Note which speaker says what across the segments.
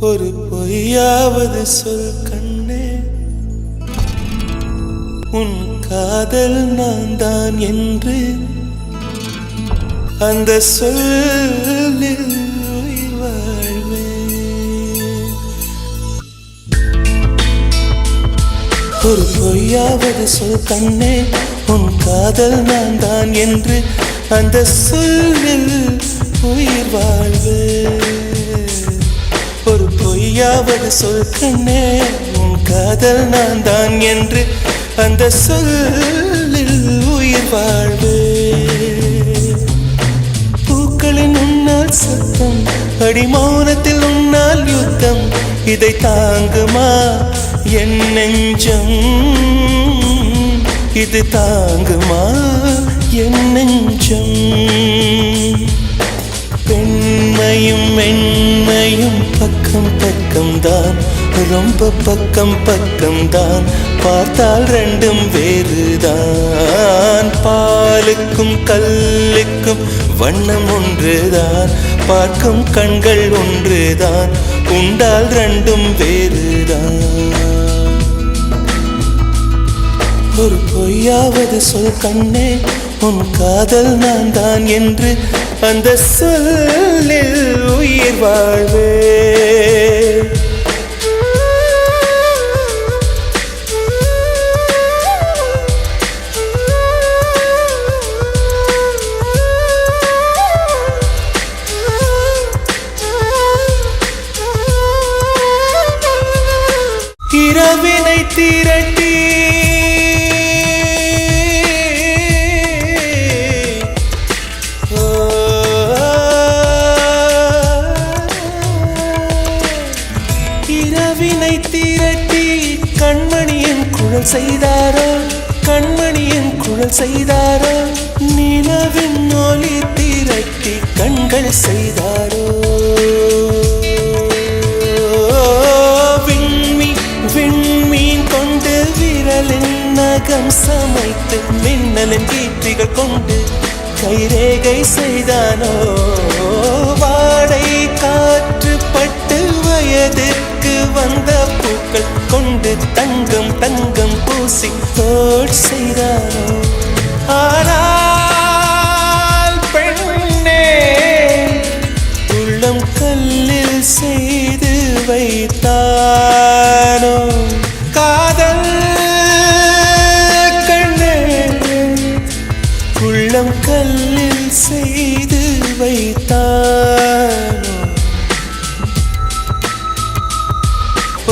Speaker 1: ஒரு பொய்யாவது சொல் கண்ணே, உன் காதல் நான் தான் என்று அந்த சொல்லில் உயிர் வாழ்வேன். ஒரு பொய்யாவது சொல் கண்ணே, உன் காதல் நான் தான் என்று அந்த சொல்லில் உயிர் வாழ்வேன். ஒரு பொய்யாவது சொல் கண்ணே, உன் காதல் நான் தான் என்று அந்த சொல்லில் உயிர் வாழ்வேன். பூக்களின் உன்னால் சத்தம், அடிமௌனத்தில் உன்னால் யுத்தம், இதை தாங்குமா என் நெஞ்சம்? இது தாங்குமா என் நெஞ்சம்? பெண்மையும் மென்மையும் பக்கம் பக்கம்தான், ரொம்ப பக்கம் பக்கம்தான், பார்த்தால் ரெண்டும் வேறுதான். பாலுக்கும் கல்லுக்கும் வண்ணம் ஒன்றுதான், பார்க்கும் கண்கள் ஒன்றுதான், உண்டால் ரெண்டும் வேறுதான். ஒரு பொய்யாவது சொல் கண்ணே, உன் காதல் நான் தான் என்று அந்த சொல்லில் உயிர் வாழ்வே. இரவினை திரட்டி இரவினை திரட்டி கண்மணியின் குழல் செய்தாரோ, கண்மணியின் குழல் செய்தாரோ, நிலவின் ஒளி திரட்டி கண்கள் செய்தாரோ. விண்மீன் கொண்டு விரலின் நகம் சமைத்து மின்னலின் கீர்த்திகள் கொண்டு கைரேகை செய்தானோ. வாடை காற்று பட்டு வயதிற்கு வந்த பூக்கள் கொண்டு தங்கம் தங்கம் பூசி தோட் செய்தானோ. ஆனால் பெண்ணே, உள்ளம் கல்லில் செய்து வைத்தானோ காதல் கண்ணே, உள்ளம் கல்லில் செய்து வைத்தானோ.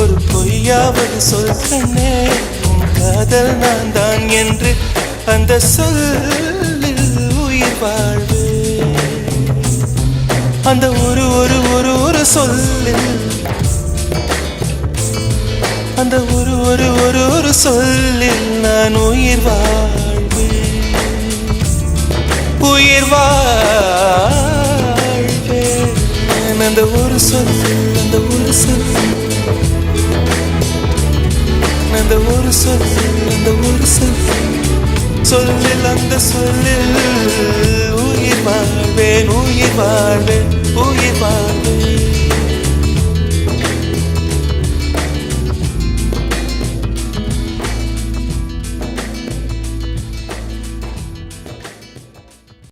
Speaker 1: ஒரு பொய்யாவது சொல் கண்ணே, உன் காதல் நான் தான் என்று அந்த சொல்லில் உயிர் வாழ்வே. அந்த ஒரு ஒரு ஒரு ஒரு சொல்லில், அந்த ஒரு ஒரு ஒரு ஒரு சொல்லில் நான் உயிர் வாழ்வேன், உயிர் வாழ்வேன். அந்த ஒரு சொல்லில், அந்த ஒரு சொல்லில், அந்த ஒரு சொல்லில், அந்த ஒரு சொல்லில், அந்த சொல்லில் உயிர் வாழ்வேன், உயிர் வாழ்வேன்.